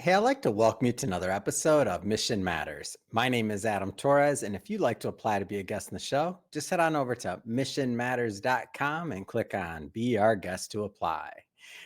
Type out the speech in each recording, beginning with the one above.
Hey, I'd like to welcome you to another episode of Mission Matters. My name is Adam Torres, and if you'd like to apply to be a guest in the show, just head on over to missionmatters.com and click on Be Our Guest to apply.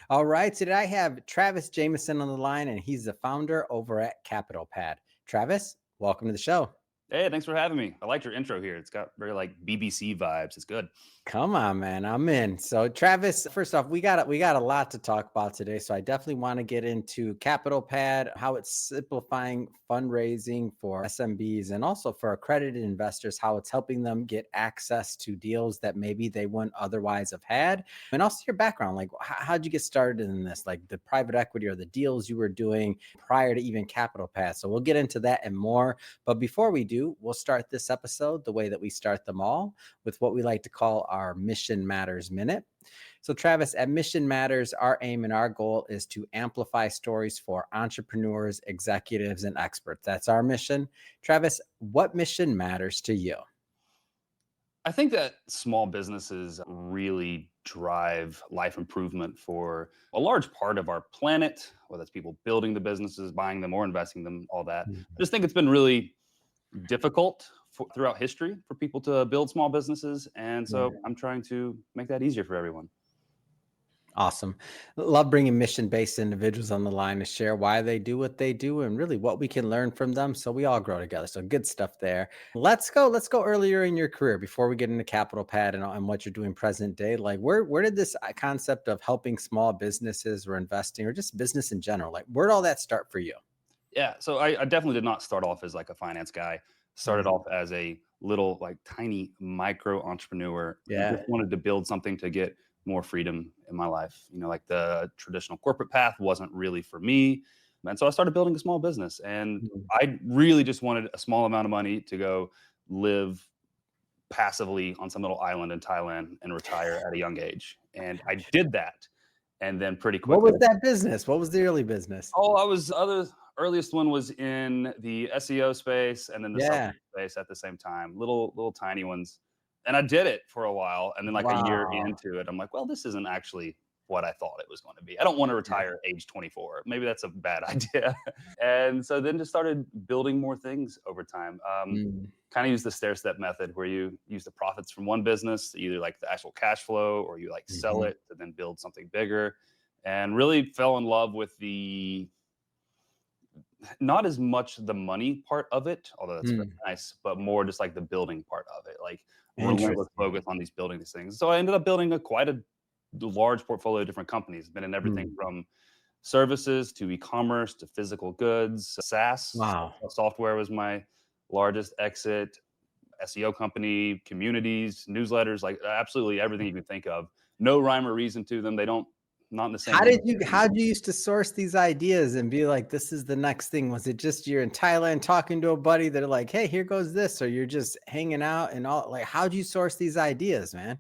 All right, today I have Travis Jameson on the line, and he's the founder over at CapitalPad. Travis, welcome to the show. Hey, thanks for having me. I liked your intro here. It's got very like BBC vibes. It's good. Come on, man. I'm in. So, Travis, first off, we got a lot to talk about today. So I definitely want to get into CapitalPad, how it's simplifying fundraising for SMBs and also for accredited investors, how it's helping them get access to deals that maybe they wouldn't otherwise have had. And also your background, like how'd you get started in this, like the private equity or the deals you were doing prior to even CapitalPad. So we'll get into that and more. But before we do, we'll start this episode the way that we start them all, with what we like to call our Mission Matters Minute. So, Travis, at Mission Matters, our aim and our goal is to amplify stories for entrepreneurs, executives, and experts. That's our mission. Travis, what mission matters to you? I think that small businesses really drive life improvement for a large part of our planet, whether it's people building the businesses, buying them, or investing them, all that. I just think it's been really difficult throughout history for people to build small businesses. And so I'm trying to make that easier for everyone. Awesome. Love bringing mission-based individuals on the line to share why they do what they do and really what we can learn from them so we all grow together. So good stuff there. Let's go earlier in your career before we get into CapitalPad and what you're doing present day. Like where did this concept of helping small businesses or investing or just business in general, like where did all that start for you? Yeah. So I definitely did not start off as like a finance guy. Started off as a little like tiny micro entrepreneur. Yeah. Just wanted to build something to get more freedom in my life. Like the traditional corporate path wasn't really for me. And so I started building a small business, and I really just wanted a small amount of money to go live passively on some little island in Thailand and retire at a young age. And I did that. And then pretty What quickly, was that business? What was the early business? I was other earliest one was in the SEO space and then the Yeah. supplement space at the same time, little tiny ones. And I did it for a while. And then like a year Wow. into it, I'm like, well, this isn't actually what I thought it was going to be. I don't want to retire at age 24. Maybe that's a bad idea. And so then just started building more things over time. Mm. Kind of use the stair step method where you use the profits from one business, either like the actual cash flow or you like sell Mhm. it to then build something bigger, and really fell in love with the not as much the money part of it, although that's very Mm. nice, but more just like the building part of it, like relentless Interesting. focus on these building these things. So I ended up building quite a large portfolio of different companies, been in everything Mm. from services to e-commerce to physical goods, SaaS, Wow. software was my largest exit, SEO company, communities, newsletters, like absolutely everything you can think of. No rhyme or reason to them. They don't, not in the same How did you used to source these ideas and be like, this is the next thing? Was it just you're in Thailand talking to a buddy that are like, hey, here goes this, or you're just hanging out and all like how'd you source these ideas, man?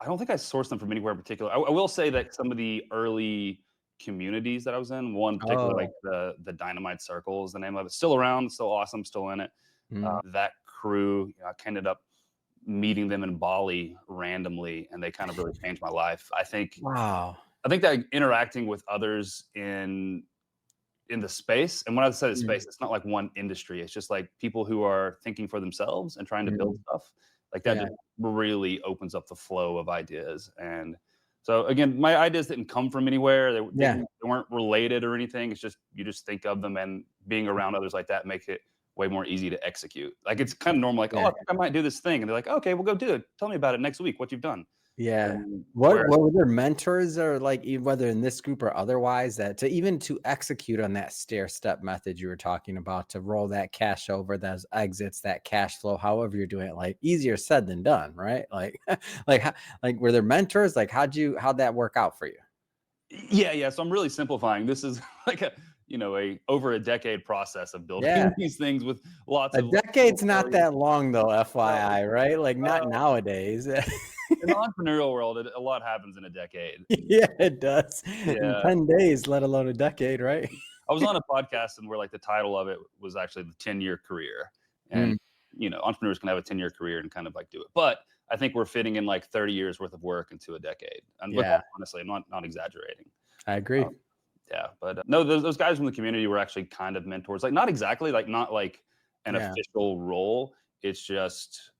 I don't think I sourced them from anywhere in particular. I will say that some of the early communities that I was in, one particular, like Oh. the Dynamite Circle is the name of it, still around, still awesome, still in it. Mm. That crew, I ended up meeting them in Bali randomly, and they kind of really changed my life. Wow. I think that interacting with others in the space, and when I say Mm. space, it's not like one industry. It's just like people who are thinking for themselves and trying to build Mm. stuff. Like that Yeah. just really opens up the flow of ideas. And so again, my ideas didn't come from anywhere. Yeah. They weren't related or anything. It's just you just think of them, and being around others like that makes it way more easy to execute. Like it's kind of normal. Like, oh, Yeah. I think I might do this thing, and they're like, okay, we'll go do it. Tell me about it next week. What you've done. Yeah. And What where what were there mentors or like whether in this group or otherwise that to even to execute on that stair step method you were talking about to roll that cash over those exits, that cash flow, however you're doing it, like easier said than done, right? Like like were there mentors? Like how'd that work out for you? Yeah. So I'm really simplifying. This is like a over a decade process of Yeah. building these things with lots A of little decade's not failures. that long though, No, FYI, right? Like not uh, nowadays. in the entrepreneurial world, a lot happens in a decade. Yeah, it does. In Yeah, 10 days, let alone a decade, right? I was on a podcast and where like the title of it was actually the 10-year career, and Mm, entrepreneurs can have a 10-year career and kind of like do it, but I think we're fitting in like 30 years worth of work into a decade, and with yeah, honestly, I'm not exaggerating. I Uh, agree. Yeah, but no, those guys from the community were actually kind of mentors. Like not exactly, like not like an Yeah. official role. It's just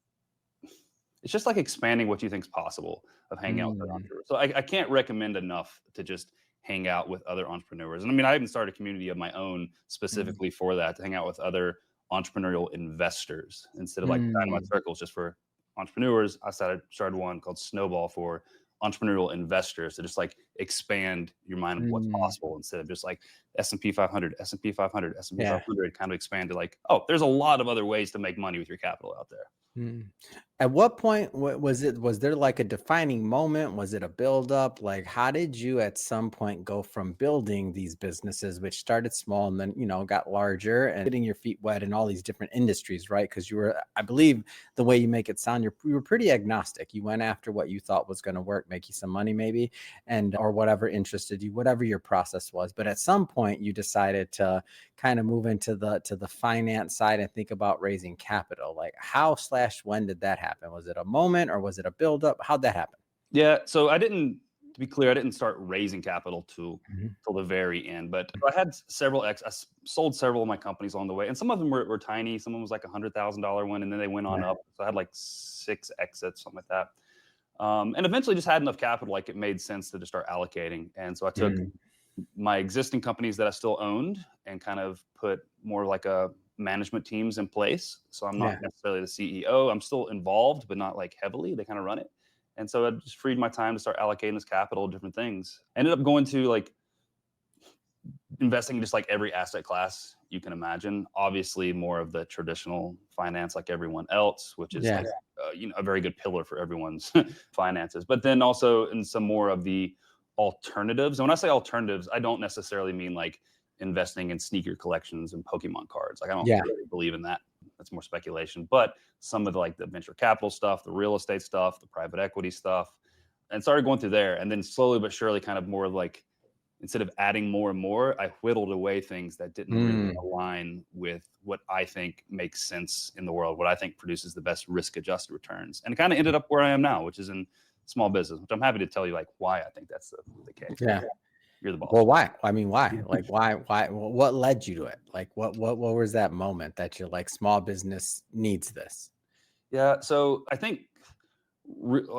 like expanding what you think's possible of hanging out with other Mm, entrepreneurs. So I can't recommend enough to just hang out with other entrepreneurs. And I mean, I even started a community of my own mm, specifically for that, to hang out with other entrepreneurial investors instead of like dynamite mm, circles just for entrepreneurs. I started one called Snowball for entrepreneurial investors to just like expand your mind of what's mm. possible instead of just like S&P 500, S&P 500, S&P Yeah. 500, kind of expand to like, oh, there's a lot of other ways to make money with your capital out there. Mm. At what point was it? Was there like a defining moment? Was it a buildup? Like, how did you at some point go from building these businesses, which started small and then, got larger and getting your feet wet in all these different industries, right? Because you were, I believe, the way you make it sound, you were pretty agnostic. You went after what you thought was going to work, make you some money, maybe, and or whatever interested you, whatever your process was. But at some point, you decided to kind of move into the finance side and think about raising capital. Like how slash when did that happen? Was it a moment or was it a buildup? How'd that happen? Yeah, so to be clear, I didn't start raising capital Mhm. till the very end, but I had several sold several of my companies along the way, and some of them were tiny. Some of them was like $100,000 one, and then they went on Yeah. up. So I had like 6 exits, something like that. And eventually just had enough capital, like it made sense to just start allocating. And so I took Mm, my existing companies that I still owned and kind of put more like a management teams in place. So I'm not yeah. necessarily the CEO. I'm still involved, but not like heavily. They kind of run it. And so I just freed my time to start allocating this capital to different things. I ended up going to like investing in just like every asset class you can imagine. Obviously, more of the traditional finance, like everyone else, which is Yeah. like a very good pillar for everyone's finances. But then also in some more of the alternatives. And when I say alternatives, I don't necessarily mean like investing in sneaker collections and Pokemon cards. Like I don't Yeah. really believe in that. That's more speculation. But some of the like the venture capital stuff, the real estate stuff, the private equity stuff, and started going through there. And then slowly but surely, kind of more of like instead of adding more and more, I whittled away things that didn't really Mm, align with what I think makes sense in the world, what I think produces the best risk adjusted returns. And it kind of ended up where I am now, which is in small business, which I'm happy to tell you like why I think that's the case. yeah. You're the Well, boss. why? I mean, why? Like, why? What led you to it? Like, what was that moment that you're like, small business needs this? Yeah. So I think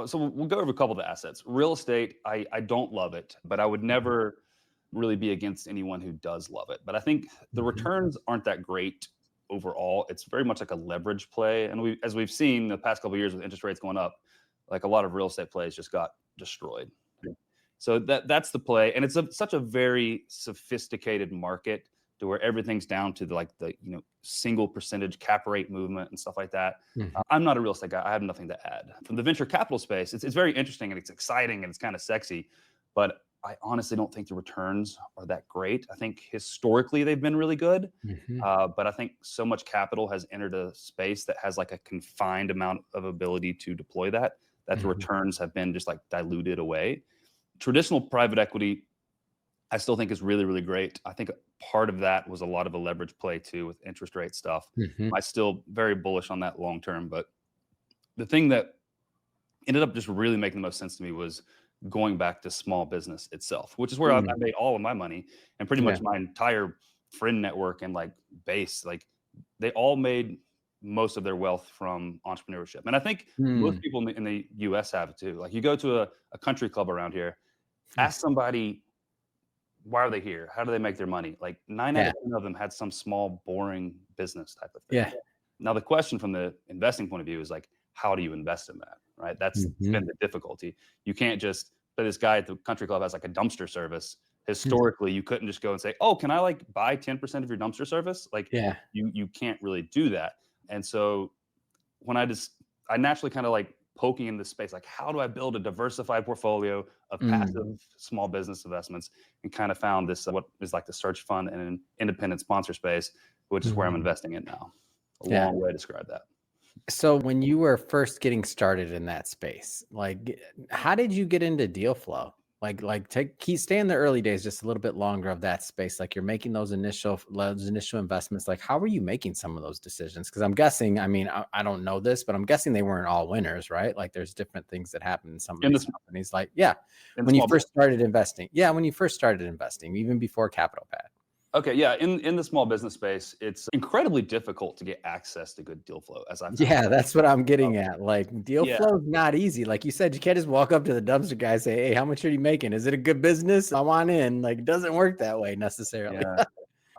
so we'll go over a couple of the assets. Real estate, I don't love it, but I would never really be against anyone who does love it. But I think the Mhm. returns aren't that great overall. It's very much like a leverage play, and as we've seen the past couple of years with interest rates going up, like a lot of real estate plays just got destroyed. So that's the play, and it's such a very sophisticated market to where everything's down to the single percentage cap rate movement and stuff like that. Mhm. I'm not a real estate guy. I have nothing to add. From the venture capital space, it's very interesting and it's exciting and it's kind of sexy, but I honestly don't think the returns are that great. I think historically they've been really good, Mhm. but I think so much capital has entered a space that has like a confined amount of ability to deploy that the Mhm. returns have been just like diluted away. Traditional private equity, I still think is really, really great. I think part of that was a lot of a leverage play too with interest rate stuff. Mhm. I still very bullish on that long term, but the thing that ended up just really making the most sense to me was going back to small business itself, which is where I Mm. made all of my money and pretty Yeah. much my entire friend network and like base. Like they all made most of their wealth from entrepreneurship, and I think most Mm. people in the U.S. have it too. Like you go to a country club around here, Yeah. ask somebody why are they here? How do they make their money? Like 9 out Yeah. of 10 of them had some small, boring business type of thing. Yeah. Now, the question from the investing point of view is like, how do you invest in that? Right? That's Mhm. been the difficulty. You can't just, but this guy at the country club has like a dumpster service. Mm. Historically, you couldn't just go and say, oh, can I like buy 10% of your dumpster service? Like Yeah. you can't really do that. And so when I naturally kind of like poking in this space, like how do I build a diversified portfolio of Mm. passive small business investments, and kind of found this what is like the search fund and an independent sponsor space, which is where I'm Mhm. investing in now. A Yeah. long way to describe that. So when you were first getting started in that space, like, how did you get into deal flow? Stay in the early days just a little bit longer of that space. Like you're making those initial investments. Like, how were you making some of those decisions? Because I'm guessing, I mean, I don't know this, but I'm guessing they weren't all winners, right? Like there's different things that happen in some of in these this companies. Like, yeah, in when you small first started investing. Yeah, when you first started investing, even before CapitalPad. Okay, yeah, in the small business space, it's incredibly difficult to get access to good deal flow, as I found. Yeah, that's what I'm Um, getting at. Like deal yeah, flow is not easy. Like you said, you can't just walk up to the dumpster guy and say, "Hey, how much are you making? Is it a good business? I want in." Like it doesn't work that way necessarily. yeah.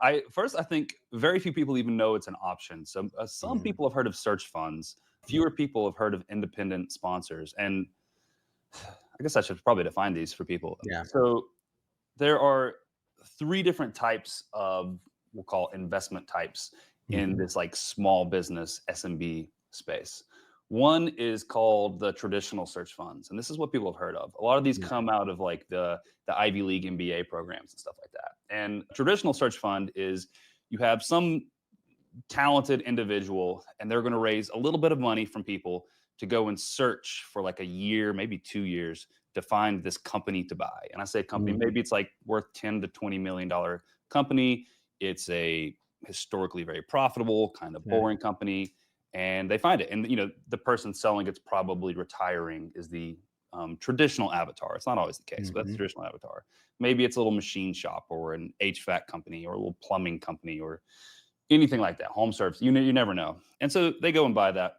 I think very few people even know it's an option. So some Mhm. people have heard of search funds. Yeah. Fewer people have heard of independent sponsors, and I guess I should probably define these for people. Yeah. So there are three different types of, we'll call investment types in Mhm. this like small business SMB space. One is called the traditional search funds, and this is what people have heard of. A lot of these Yeah. come out of like the Ivy League MBA programs and stuff like that. And traditional search fund is you have some talented individual and they're going to raise a little bit of money from people to go and search for like a year, maybe 2 years to find this company to buy. And I say company, Mhm. maybe it's like worth 10 to $20 million company. It's a historically very profitable, kind of Yeah. boring company. And they find it. And, the person selling it's probably retiring is the traditional avatar. It's not always the case, but that's the Mhm. traditional avatar. Maybe it's a little machine shop or an HVAC company or a little plumbing company or anything like that, home service. You never know. And so they go and buy that.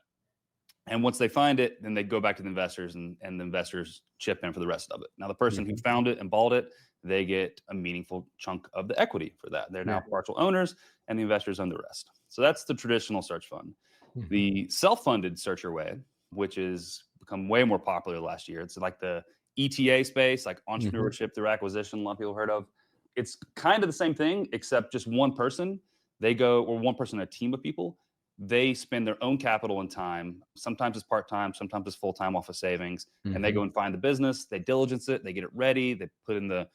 And once they find it, then they go back to the investors and the investors chip in for the rest of it. Now, the person who Mhm. found it and bought it, they get a meaningful chunk of the equity for that. They're Yeah. now partial owners and the investors own the rest. So that's the traditional search fund. Mhm. The self-funded searcher way, which has become way more popular last year. It's like the ETA space, like Mhm. entrepreneurship through acquisition, a lot of people have heard of. It's kind of the same thing, except just one person, they go, or one person, a team of people, they spend their own capital and time. Sometimes it's part-time, sometimes it's full-time off of savings. And they Mhm. go and find the business, they diligence it, they get it ready, they put in the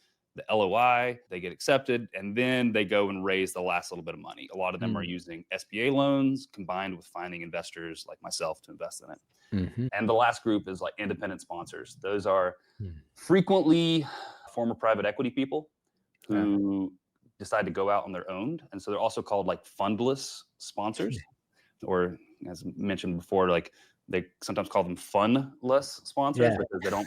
LOI, they get accepted, and then they go and raise the last little bit of money. A lot of them are Mm. using SBA loans combined with finding investors like myself to invest in it. Mhm. And the last group is like independent sponsors. Those are Mm. frequently former private equity people Yeah. who decide to go out on their own. And so they're also called like fundless sponsors, or as mentioned before, like they sometimes call them funless sponsors Yeah. because they don't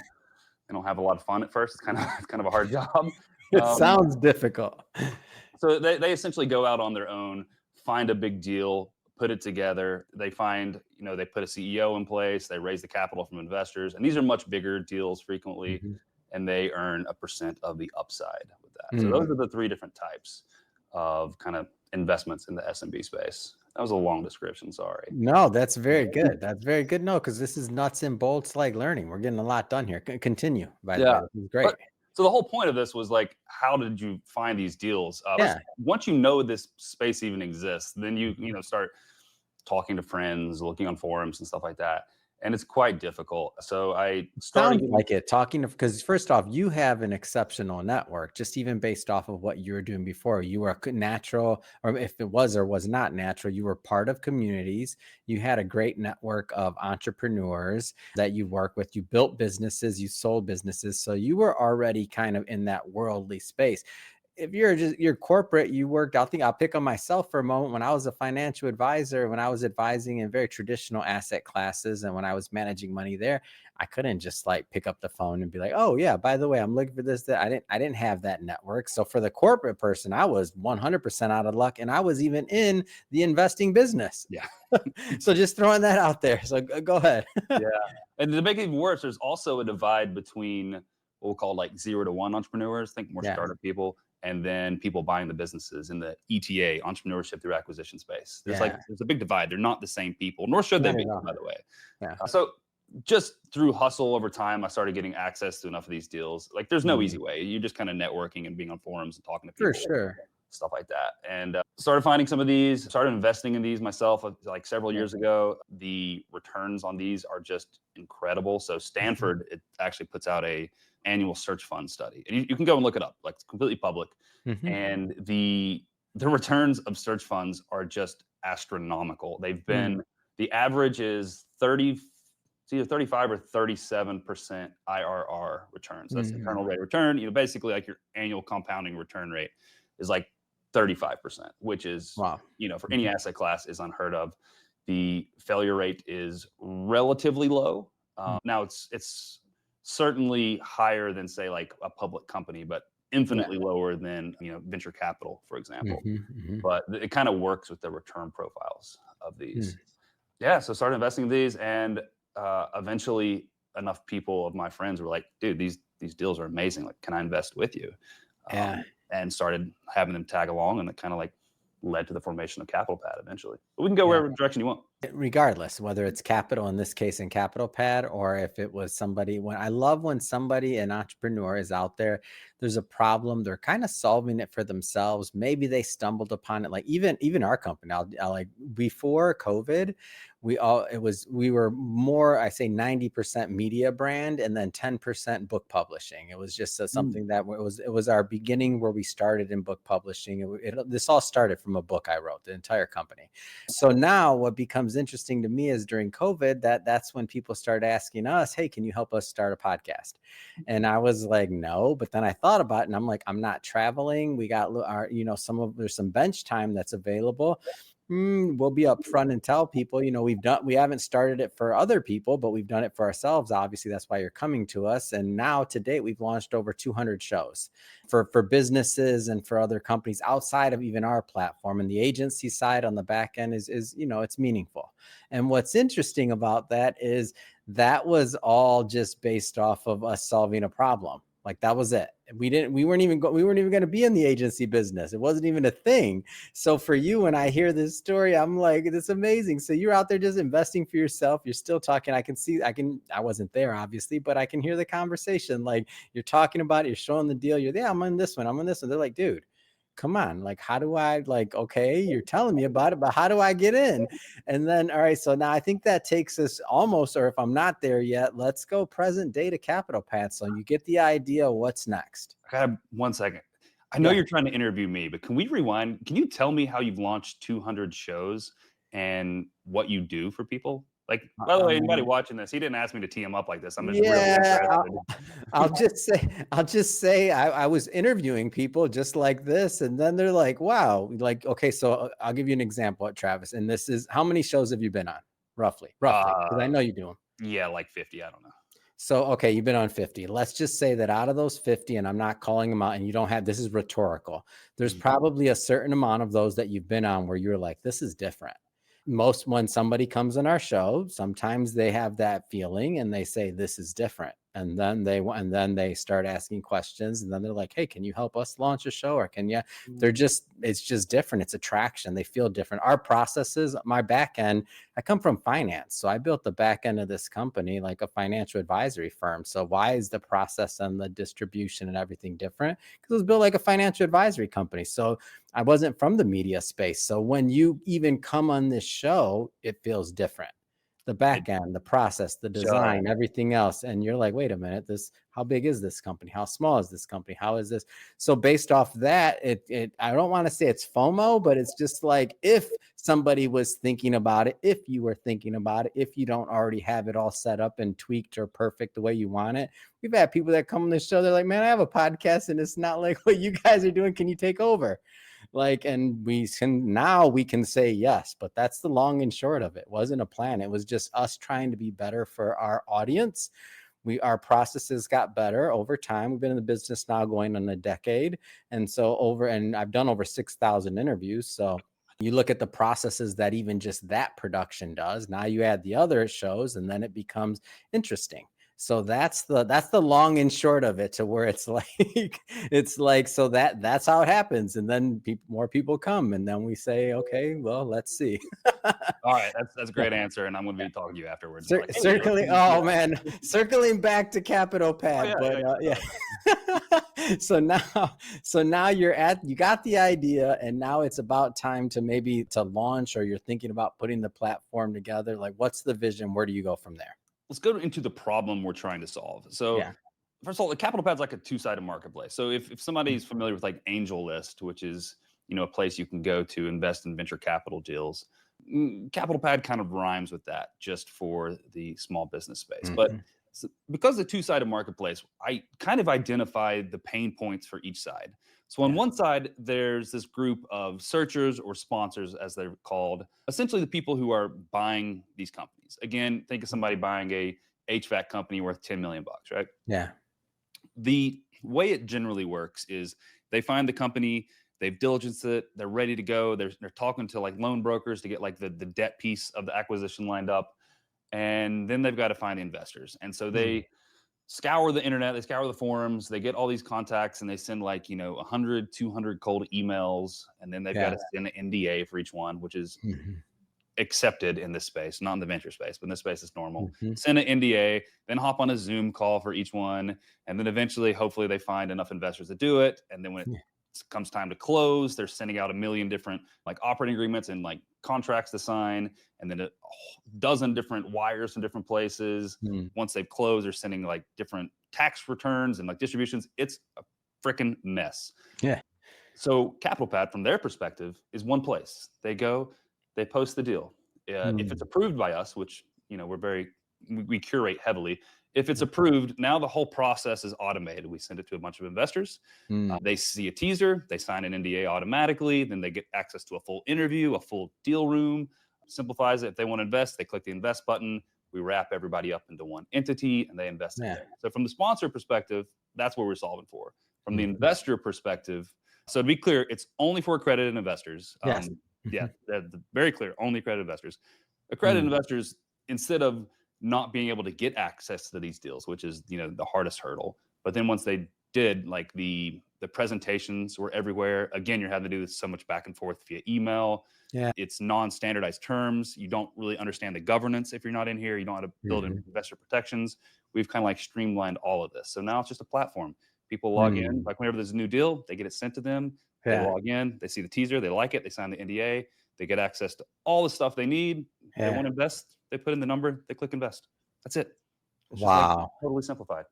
have a lot of fun at first. It's kind of a hard job. It Um, sounds difficult. so they essentially go out on their own, find a big deal, put it together. They find, they put a CEO in place, they raise the capital from investors, and these are much bigger deals frequently, Mhm. and they earn a percent of the upside with that. So Mm. those are the three different types of kind of investments in the SMB space. That was a long description. Sorry. No, that's very good. That's very good. No, because this is nuts and bolts like learning. We're getting a lot done here. Continue, by the way. Yeah. This is But great. so the whole point of this was like, how did you find these deals? First, Yeah. once you know this space even exists, then you Mhm. start talking to friends, looking on forums and stuff like that. And it's quite difficult. So I started Sounds getting, like it. Talking to because first off, you have an exceptional network, just even based off of what you were doing before. You were a natural, or if it was or was not natural, you were part of communities. You had a great network of entrepreneurs that you work with. You built businesses, you sold businesses. So you were already kind of in that worldly space. If you're corporate, you worked, I think I'll pick on myself for a moment. When I was a financial advisor, when I was advising in very traditional asset classes, and when I was managing money there, I couldn't just like pick up the phone and be like, "Oh yeah, by the way, I'm looking for this, that." I didn't have that network. So for the corporate person, I was 100% out of luck, and I was even in the investing business. yeah. So just throwing that out there. So go ahead. Yeah. And to make it even worse, there's also a divide between what we'll call like 0 to 1 entrepreneurs, think more Yeah. startup people, and then people buying the businesses in the ETA, entrepreneurship through acquisition space. Yeah. There's a big divide. They're not the same people, nor should they Not be, at all. by the way. Yeah. So just through hustle over time, I started getting access to enough of these deals. Like there's no easy Mhm. way. You're just kind of networking and being on forums and talking to For people, sure. stuff like that. And started finding some of these, started investing in these myself like several Yeah. years ago. The returns on these are just incredible. So Mhm. Stanford, it actually puts out a annual search fund study, and you can go and look it up. Like it's completely public, Mhm. and the returns of search funds are just astronomical. They've Mm. been, the average is 30 it's either 35 or 37% IRR return. So that's Mhm. internal rate of return. Basically like your annual compounding return rate is like 35%, which is, Wow. for any Mhm. asset class is unheard of. The failure rate is relatively low. Mhm. Now it's certainly higher than say like a public company, but Yeah. infinitely lower than venture capital, for example. Mhm, mhm, But it kind of works with the return profiles of these. mm. Yeah, so started investing in these, and eventually enough people of my friends were like, "Dude, these deals are amazing. Like, can I invest with you?" Yeah. And started having them tag along, and it kind of like led to the formation of CapitalPad eventually. But we can go Yeah. wherever direction you want. Regardless, whether it's capital, in this case in CapitalPad, or if it was somebody, when I love when somebody, an entrepreneur, is out there, there's a problem, they're kind of solving it for themselves. Maybe they stumbled upon it. Like even our company, I'll like before COVID, we were more, I say 90% media brand and then 10% book publishing. It was just Mm. something that it was our beginning where we started in book publishing. This all started from a book I wrote, the entire company. So now what becomes interesting to me is during COVID, that's when people start asking us, "Hey, can you help us start a podcast?" And I was like, "No," but then I thought about it and I'm like, I'm not traveling. We got our, there's some bench time that's available. We'll be upfront and tell people, we haven't started it for other people, but we've done it for ourselves. Obviously, that's why you're coming to us. And now to date, we've launched over 200 shows for businesses and for other companies outside of even our platform. And the agency side on the back end is it's meaningful. And what's interesting about that is that was all just based off of us solving a problem. Like that was it. We weren't even going to be in the agency business. It wasn't even a thing. So for you, when I hear this story, I'm like, it's amazing. So you're out there just investing for yourself. You're still talking. I wasn't there obviously, but I can hear the conversation. Like you're talking about it, you're showing the deal. Yeah, I'm on this one. I'm on this one. They're like, dude, come on. Like, how do I, like, okay, you're telling me about it, but how do I get in? And then, all right. So now I think that takes us almost, or if I'm not there yet, let's go present day to CapitalPad. So you get the idea what's next. I got 1 second. I know Yeah. you're trying to interview me, but can we rewind? Can you tell me how you've launched 200 shows and what you do for people? Like, by the way, anybody Um, watching this, he didn't ask me to tee him up like this. I'm just really Yeah, I'll interested. just say I was interviewing people just like this, and then they're like, "Wow!" Like, okay, so I'll give you an example at Travis, and this is how many shows have you been on, roughly, because I Uh, know you do them. yeah, like 50. I don't know. So, okay, you've been on 50. Let's just say that out of those 50, and I'm not calling them out, and you don't have, this is rhetorical. There's Mhm. probably a certain amount of those that you've been on where you're like, this is different. Most, when somebody comes on our show, sometimes they have that feeling and they say, this is different. And then they start asking questions, and then they're like, hey, can you help us launch a show? Or can you, it's just different. It's attraction. They feel different. Our processes, my back end, I come from finance. So I built the back end of this company like a financial advisory firm. So why is the process and the distribution and everything different? Because it was built like a financial advisory company. So I wasn't from the media space. So when you even come on this show, it feels different. The It, back end, the process, the so design, everything else. And you're like, wait a minute, how big is this company? How small is this company? How is this? So based off that, I don't want to say it's FOMO, but it's just like if somebody was thinking about it, if you were thinking about it, if you don't already have it all set up and tweaked or perfect the way you want it. We've had people that come on the show, they're like, man, I have a podcast and it's not like what you guys are doing. Can you take over? Like, and we can say yes, but that's the long and short of it. It wasn't a plan. It was just us trying to be better for our audience. Our processes got better over time. We've been in the business now going on a decade. And I've done over 6,000 interviews. So you look at the processes that even just that production does. Now you add the other shows and then it becomes interesting. So that's the long and short of it, to where it's like so that's how it happens. And then more people come, and then we say, okay, well, let's see. all right, that's a great answer, and I'm going to be talking to you afterwards. And be like, hey, Circling, oh man, circling back to oh CapitalPad, yeah, but yeah, yeah. so now you got the idea, and now it's about time to maybe to launch, or you're thinking about putting the platform together. Like, what's the vision? Where do you go from there? let's go into the problem we're trying to solve. So, Yeah. first of all, the capital pad's like a two-sided marketplace. So, if somebody's familiar with like Angel List, which is a place you can go to invest in venture capital deals, CapitalPad kind of rhymes with that just for the small business space. But Mhm. because the two-sided marketplace, I kind of identified the pain points for each side. So on Yeah. one side, there's this group of searchers or sponsors, as they're called, essentially the people who are buying these companies. Again, think of somebody buying a HVAC company worth 10 million bucks, right? Yeah. The way it generally works is they find the company, they've diligenced it, they're ready to go. They're talking to like loan brokers to get like the debt piece of the acquisition lined up. And then they've got to find investors. And so Mm. they scour the internet, they scour the forums, they get all these contacts and they send like, 100, 200 cold emails. And then they've got Yeah. to send an NDA for each one, which is Mhm. accepted in this space, not in the venture space, but in this space it's normal. Mhm. Send an NDA, then hop on a Zoom call for each one, and then eventually, hopefully, they find enough investors to do it. And then when it Yeah. comes time to close, they're sending out a million different like operating agreements and like contracts to sign, and then a dozen different wires from different places. Mm. Once they've closed, they're sending like different tax returns and like distributions. It's a freaking mess. Yeah. So CapitalPad, from their perspective, is one place. They go, they post the deal. If it's Mm. approved by us, which we curate heavily. If it's Mm. approved, now the whole process is automated. We send it to a bunch of investors. Mm. They see a teaser, they sign an NDA automatically, then they get access to a full interview, a full deal room. Simplifies it. If they want to invest, they click the invest button. We wrap everybody up into one entity and they invest in Yeah. there. So from the sponsor perspective, that's what we're solving for. From the Mhm. investor perspective, so to be clear, it's only for accredited investors. Yes. Yeah, Mhm. very clear, only accredited investors. Accredited Mm. investors, instead of not being able to get access to these deals, which is the hardest hurdle, but then once they did, like the presentations were everywhere. Again, you're having to do this so much back and forth via email. Yeah. It's non-standardized terms. You don't really understand the governance if you're not in here. You don't know how to build in Mhm. investor protections. We've kind of like streamlined all of this. So now it's just a platform. People log in, Mm. like whenever there's a new deal, they get it sent to them. They Yeah. log in, they see the teaser, they like it, they sign the NDA, they get access to all the stuff they need. They Yeah. want to invest, they put in the number, they click invest. That's it. It's just like Wow. totally simplified.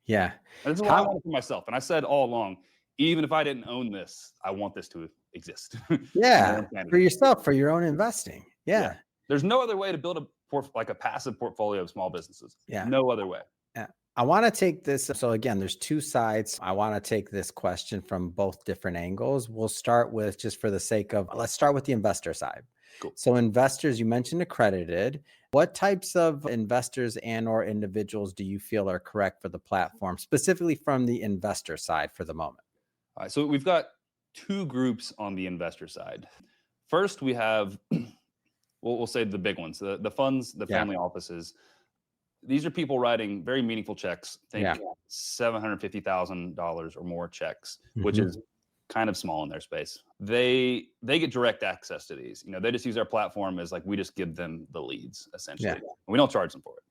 Yeah. And this is what I How wanted for myself. And I said all along, even if I didn't own this, I want this to exist in my Yeah, own for sanity. yourself, for your own investing. Yeah. Yeah. There's no other way to build like a passive portfolio of small businesses. Yeah. No other way. Yeah. I want to take this. So again, there's two sides. I want to take this question from both different angles. We'll start with, just for the sake of, let's start with the investor side. Cool. So investors, you mentioned accredited. What types of investors and or individuals do you feel are correct for the platform, specifically from the investor side for the moment? All right. So we've got two groups on the investor side. First, we have, we'll say the big ones, the funds, the Yeah. family offices. These are people writing very meaningful checks. Think Yeah. $750,000 or more checks, which Mhm. is kind of small in their space. They get direct access to these. They just use our platform as like we just give them the leads essentially. Yeah. And we don't charge them for it.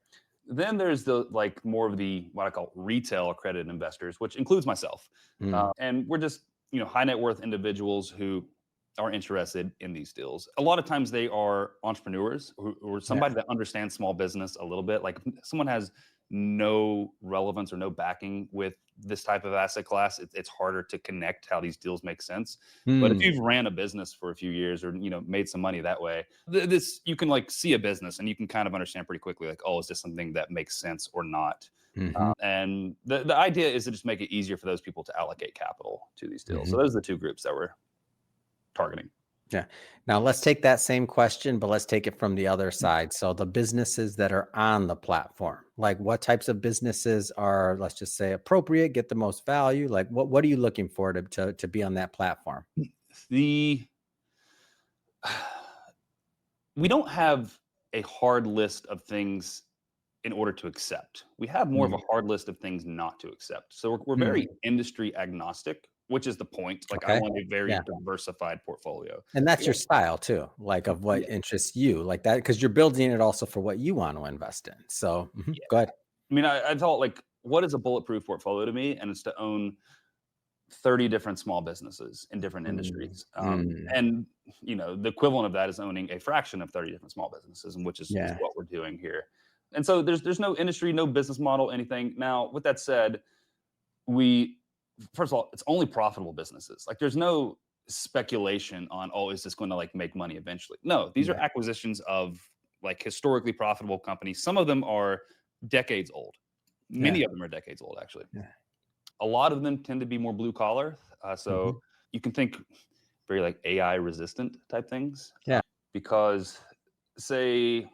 Then there's the like more of the what I call retail accredited investors, which includes myself. Mm. And we're just high net worth individuals who are interested in these deals. A lot of times they are entrepreneurs or Yeah. somebody that understands small business a little bit. Like if someone has no relevance or no backing with this type of asset class, it's harder to connect how these deals make sense. But if Mm. you've ran a business for a few years or made some money that way, this you can like see a business and you can kind of understand pretty quickly like, oh, is this something that makes sense or not? Mhm. And the idea is to just make it easier for those people to allocate capital to these deals. So Mhm. those are the two groups that we're targeting. Yeah. Now let's take that same question, but let's take it from the other side. So the businesses that are on the platform, like what types of businesses are, let's just say, appropriate, get the most value? Like what are you looking for to be on that platform? The we don't have a hard list of things in order to accept. We have more of a Mm. hard list of things not to accept. So we're Mm. very industry agnostic, which is the point. Like I Okay. want a very Yeah. diversified portfolio. And that's Yeah. your style too, like of what Yeah. interests you, like that, because you're building it also for what you want to invest in. So Yeah. go ahead. I mean, I thought like, what is a bulletproof portfolio to me? And it's to own 30 different small businesses in different Mm. industries. Mm. And the equivalent of that is owning a fraction of 30 different small businesses, and which is Yeah. what we're doing here. And so there's no industry, no business model, anything. Now, with that said, we first of all, it's only profitable businesses. Like there's no speculation on, oh, is this going to like make money eventually? No, these are Yeah. acquisitions of like historically profitable companies. Some of them are decades old. Yeah. Many of them are decades old, actually. Yeah. A lot of them tend to be more blue collar. Mhm. So you can think very like AI resistant type things, Yeah. because say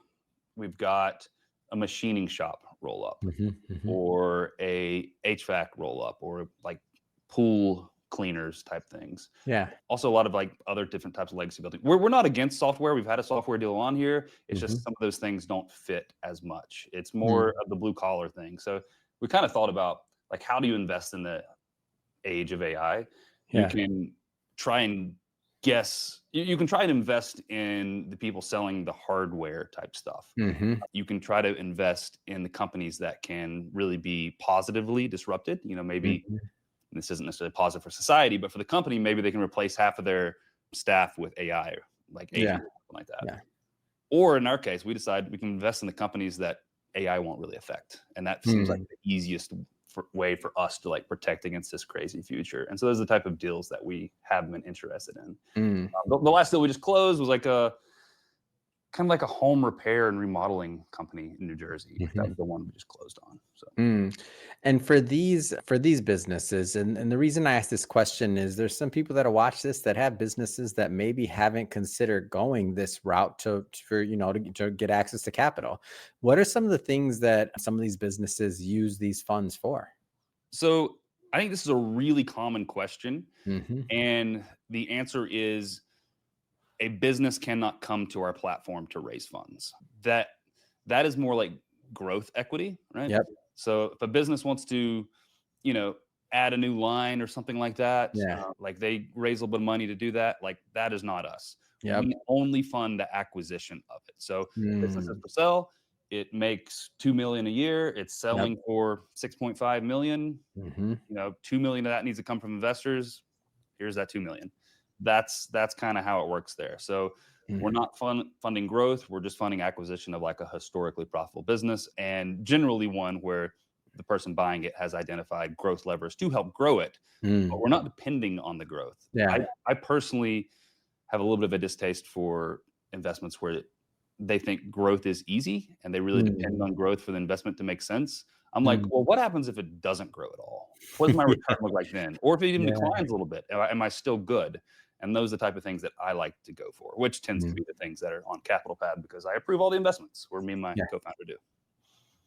we've got a machining shop roll up, Mhm. Mhm. or a HVAC roll up, or like pool cleaners type things. Yeah. Also, a lot of like other different types of legacy building. We're not against software. We've had a software deal on here. It's just Mhm. some of those things don't fit as much. It's more Mm. of the blue collar thing. So we kind of thought about like, how do you invest in the age of AI? You Yeah. can try and guess. You can try and invest in the people selling the hardware type stuff. Mhm. You can try to invest in the companies that can really be positively disrupted. Maybe Mhm. this isn't necessarily positive for society, but for the company, maybe they can replace half of their staff with AI, like Yeah. agents, something like that. Yeah. Or in our case, we decide we can invest in the companies that AI won't really affect, and that seems like Mm. the easiest way for us to like protect against this crazy future. And so those are the type of deals that we have been interested in. Mm. The last deal we just closed was like a kind of like a home repair and remodeling company in New Jersey. That Mhm. was the one we just closed on. So Mm. And for these businesses, and the reason I ask this question is there's some people that watch this that have businesses that maybe haven't considered going this route for to get access to capital. What are some of the things that some of these businesses use these funds for? so I think this is a really common question. Hmm. And the answer is, a business cannot come to our platform to raise funds. That is more like growth equity, right? Yep. So if a business wants to, you know, add a new line or something like that, Yeah. like they raise a little bit of money to do that, like that is not us. Yep. We only fund the acquisition of it. So businesses Mm. for sale, it makes 2 million a year. It's Yep. selling for 6.5 million. Hmm. 2 million of that needs to come from investors. Here's that 2 million. That's kind of how it works there. So we're Hmm. not funding growth. We're just funding acquisition of like a historically profitable business, and generally one where the person buying it has identified growth levers to help grow it, but Mm. we're not depending on the growth. I, Yeah. I personally have a little bit of a distaste for investments where they think growth is easy and they really depend Mm. on growth for the investment to make sense. I'm like, Mm. well, what happens if it doesn't grow at all? What does my return look like then? Or if it even Yeah. declines a little bit, am I still good? And those are the type of things that I like to go for, which tends to Mm. be the things that are on CapitalPad because I approve all the investments where me and my Yeah. co-founder do.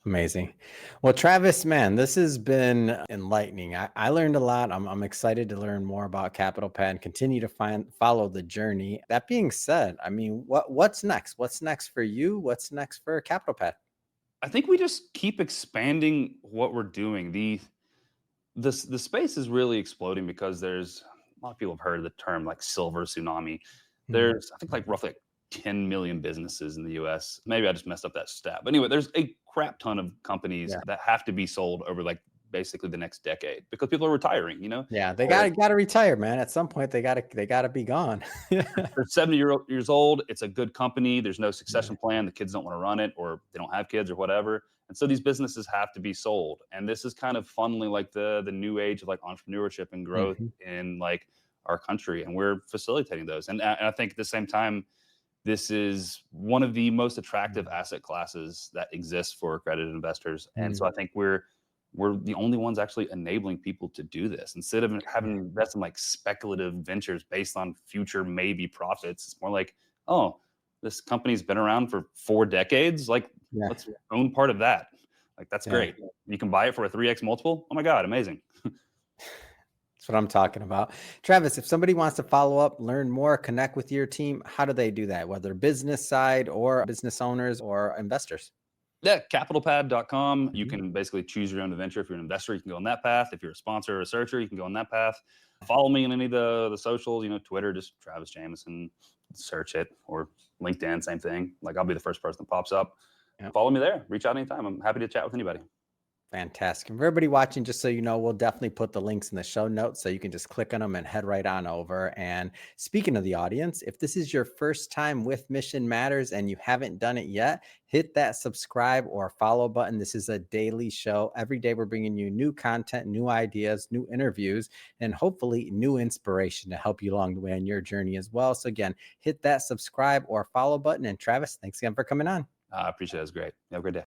Amazing. Well, Travis, man, this has been enlightening. I learned a lot. I'm excited to learn more about CapitalPad and continue to follow the journey. That being said, I mean, what's next? What's next for you? What's next for CapitalPad? I think we just keep expanding what we're doing. The space is really exploding because there's a lot of people have heard of the term like silver tsunami. Mm. There's, I think, like roughly like 10 million businesses in the US. Maybe I just messed up that stat. But anyway, there's a crap ton of companies Yeah. that have to be sold over like basically the next decade because people are retiring, Yeah. They They're, gotta retire, man. At some point, they gotta be gone. they're 70 years old. It's a good company. There's no Yeah. succession plan. The kids don't want to run it, or they don't have kids or whatever. And so these businesses have to be sold. And this is kind of funneling like the new age of like entrepreneurship and growth Mhm. in like our country. And we're facilitating those. And I think at the same time, this is one of the most attractive asset classes that exists for accredited investors. And so Mm. I think we're the only ones actually enabling people to do this. Instead of having to invest in like speculative ventures based on future maybe profits, it's more like, oh, this company's been around for 4 decades. Like, Yeah. let's own part of that. Like, that's Yeah. great. You can buy it for a 3x multiple. Oh my God, amazing. That's what I'm talking about. Travis, if somebody wants to follow up, learn more, connect with your team, how do they do that? Whether business side or business owners or investors? Yeah, capitalpad.com. You Mhm. can basically choose your own adventure. If you're an investor, you can go on that path. If you're a sponsor or a searcher, you can go on that path. Follow me on any of the socials, Twitter, just Travis Jamison, search it, or LinkedIn, same thing. Like, I'll be the first person that pops up. Yeah. Follow me there. Reach out anytime. I'm happy to chat with anybody. Fantastic. And for everybody watching, just so you know, we'll definitely put the links in the show notes so you can just click on them and head right on over. And speaking of the audience, if this is your first time with Mission Matters and you haven't done it yet, hit that subscribe or follow button. This is a daily show. Every day we're bringing you new content, new ideas, new interviews, and hopefully new inspiration to help you along the way on your journey as well. So again, hit that subscribe or follow button. And Travis, thanks again for coming on. I appreciate it. It's great. Have a great day.